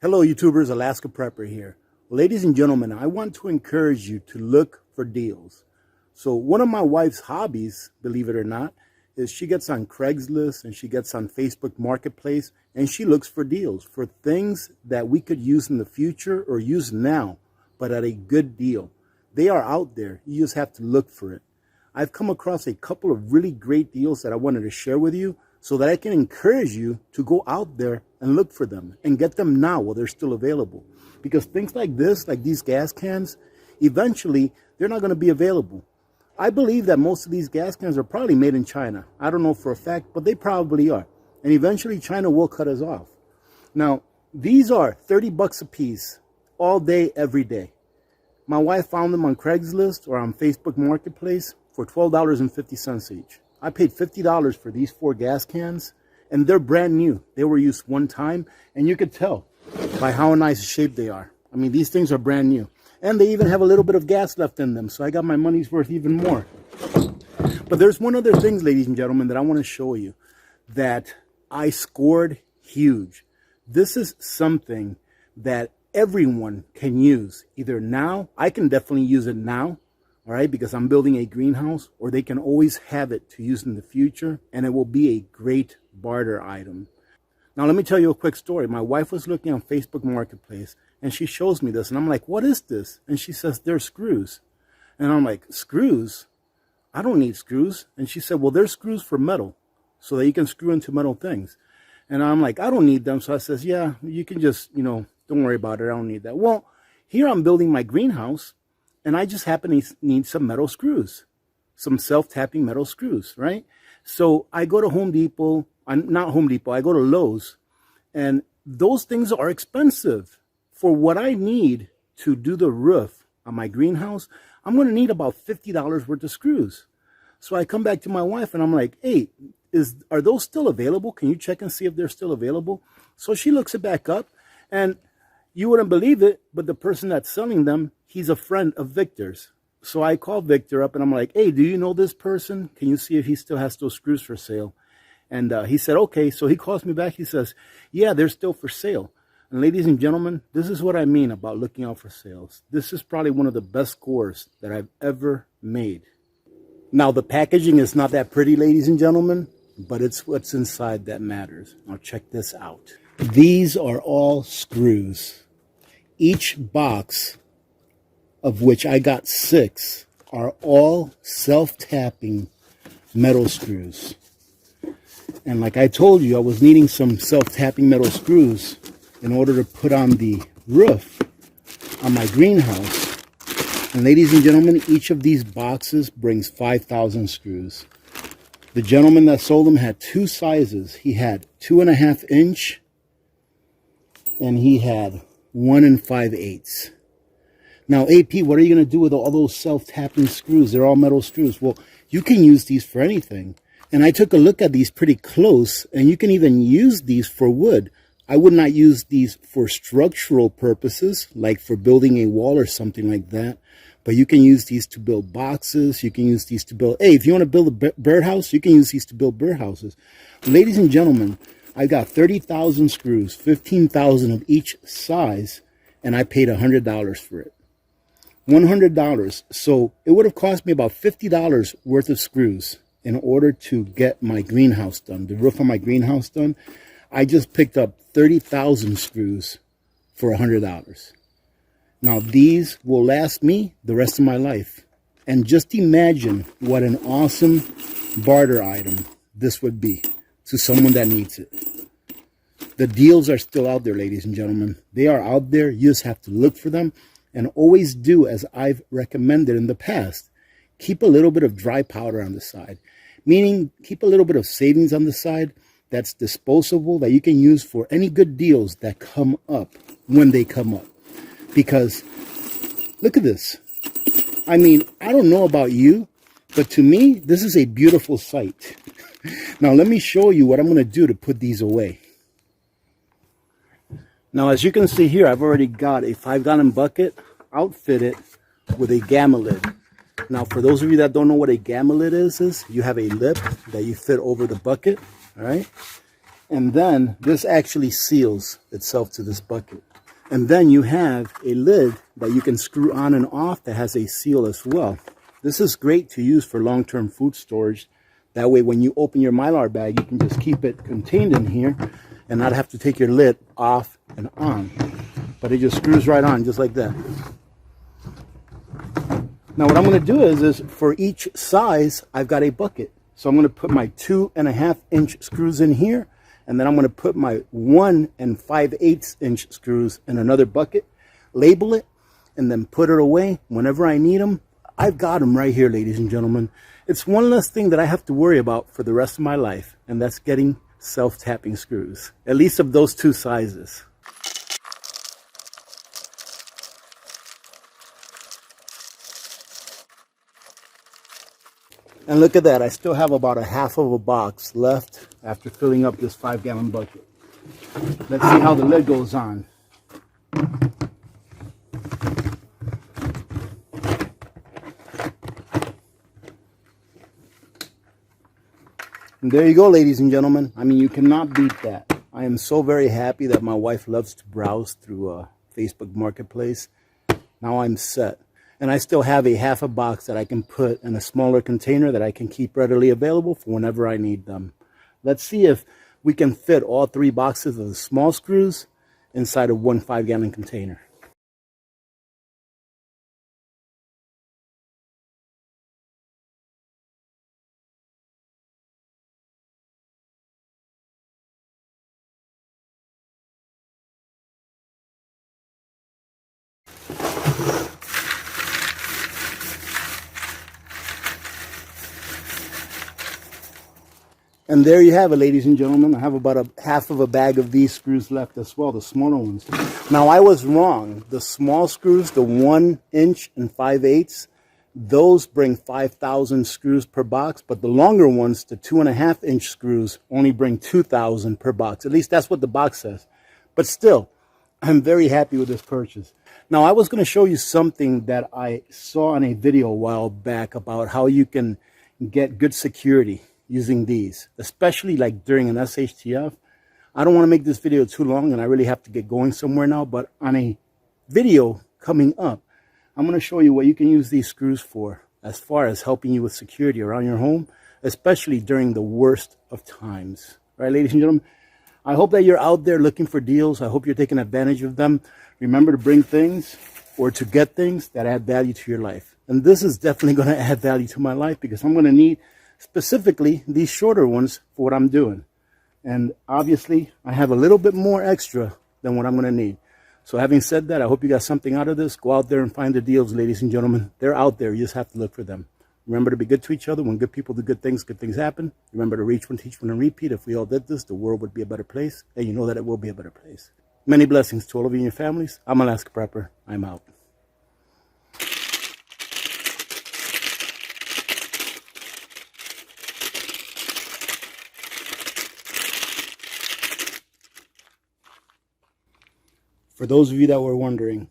Hello YouTubers, Alaska Prepper here. Ladies and gentlemen, I want to encourage you to look for deals. So one of my wife's hobbies, believe it or not, is she gets on Craigslist and she gets on Facebook Marketplace and she looks for deals for things that we could use in the future or use now, but at a good deal. They are out there. You just have to look for it. I've come across a couple of really great deals that I wanted to share with you so that I can encourage you to go out there and look for them and get them now while they're still available. Because things like this, like these gas cans, eventually they're not going to be available. I believe that most of these gas cans are probably made in China. I don't know for a fact, but they probably are. And eventually China will cut us off. Now, these are 30 bucks a piece all day, every day. My wife found them on Craigslist or on Facebook Marketplace for $12.50 each. I paid $50 for these 4 gas cans, and they're brand new. They were used one time, and you could tell by how nice shape they are. I mean, these things are brand new. And they even have a little bit of gas left in them, so I got my money's worth even more. But there's one other thing, ladies and gentlemen, that I want to show you that I scored huge. This is something that everyone can use. Either now, I can definitely use it now, all right, because I'm building a greenhouse, or they can always have it to use in the future, and it will be a great barter item. Now, let me tell you a quick story. My wife was looking on Facebook Marketplace, and she shows me this, and I'm like, what is this? And she says, they're screws. And I'm like, screws? I don't need screws. And she said, well, they're screws for metal, so that you can screw into metal things. And I'm like, I don't need them. So I says, yeah, you can just, don't worry about it. I don't need that. Well, here I'm building my greenhouse, and I just happen to need some metal screws, some self-tapping metal screws, right? So I go to Home Depot, not Home Depot, I go to Lowe's, and those things are expensive. For what I need to do the roof on my greenhouse, I'm going to need about $50 worth of screws. So I come back to my wife and I'm like, hey, are those still available? Can you check and see if they're still available? So she looks it back up, and you wouldn't believe it, but the person that's selling them, he's a friend of Victor's. So I call Victor up and I'm like, hey, do you know this person? Can you see if he still has those screws for sale? And he said, okay. So he calls me back. He says, yeah, they're still for sale. And ladies and gentlemen, this is what I mean about looking out for sales. This is probably one of the best scores that I've ever made. Now, the packaging is not that pretty, ladies and gentlemen, but it's what's inside that matters. Now, check this out. These are all screws. Each box, of which I got 6, are all self-tapping metal screws. And like I told you, I was needing some self-tapping metal screws in order to put on the roof on my greenhouse. And ladies and gentlemen, each of these boxes brings 5,000 screws. The gentleman that sold them had 2 sizes. He had 2.5 inch and he had 1 5/8. Now, AP, what are you going to do with all those self-tapping screws? They're all metal screws. Well, you can use these for anything. And I took a look at these pretty close, and you can even use these for wood. I would not use these for structural purposes, like for building a wall or something like that. But you can use these to build boxes. You can use these to build, hey, if you want to build a birdhouse, you can use these to build birdhouses. Ladies and gentlemen, I got 30,000 screws, 15,000 of each size, and I paid $100 for it. $100. So it would have cost me about $50 worth of screws in order to get my greenhouse done, the roof on my greenhouse done. I just picked up 30,000 screws for $100. Now, these will last me the rest of my life. And just imagine what an awesome barter item this would be to someone that needs it. The deals are still out there, ladies and gentlemen. They are out there. You just have to look for them, and always do as I've recommended in the past. Keep a little bit of dry powder on the side, meaning keep a little bit of savings on the side that's disposable, that you can use for any good deals that come up when they come up. Because look at this. I mean, I don't know about you, but to me, this is a beautiful sight. Now, let me show you what I'm going to do to put these away. Now, as you can see here, I've already got a 5-gallon bucket outfitted with a gamma lid. Now, for those of you that don't know what a gamma lid is you have a lip that you fit over the bucket, all right? And then this actually seals itself to this bucket. And then you have a lid that you can screw on and off that has a seal as well. This is great to use for long-term food storage. That way when you open your Mylar bag, you can just keep it contained in here and not have to take your lid off and on. But it just screws right on just like that. Now what I'm going to do is for each size, I've got a bucket. So I'm going to put my 2.5-inch screws in here. And then I'm going to put my 1 5/8 inch screws in another bucket, label it, and then put it away. Whenever I need them, I've got them right here, ladies and gentlemen. It's one less thing that I have to worry about for the rest of my life, and that's getting self-tapping screws, at least of those two sizes. And look at that, I still have about a half of a box left after filling up this 5-gallon bucket. Let's see how the lid goes on. And there you go, ladies and gentlemen. I mean, you cannot beat that. I am so very happy that my wife loves to browse through Facebook Marketplace. Now I'm set. And I still have a half a box that I can put in a smaller container that I can keep readily available for whenever I need them. Let's see if we can fit all 3 boxes of the small screws inside of one 5-gallon container. And there you have it, ladies and gentlemen. I have about a half of a bag of these screws left as well, the smaller ones. Now, I was wrong. The small screws, the 1 inch and 5/8, those bring 5,000 screws per box, but the longer ones, the 2.5-inch screws, only bring 2,000 per box. At least that's what the box says. But still, I'm very happy with this purchase. Now, I was going to show you something that I saw on a video a while back about how you can get good security using these, especially like during an SHTF. I don't want to make this video too long, and I really have to get going somewhere now, but on a video coming up, I'm going to show you what you can use these screws for as far as helping you with security around your home, especially during the worst of times. All right, ladies and gentlemen, I hope that you're out there looking for deals. I hope you're taking advantage of them. Remember to bring things or to get things that add value to your life. And this is definitely going to add value to my life because I'm going to need specifically these shorter ones for what I'm doing. And obviously, I have a little bit more extra than what I'm going to need. So having said that, I hope you got something out of this. Go out there and find the deals, ladies and gentlemen. They're out there. You just have to look for them. Remember to be good to each other. When good people do good things happen. Remember to reach one, teach one, and repeat. If we all did this, the world would be a better place. And you know that it will be a better place. Many blessings to all of you and your families. I'm Alaska Prepper. I'm out. For those of you that were wondering,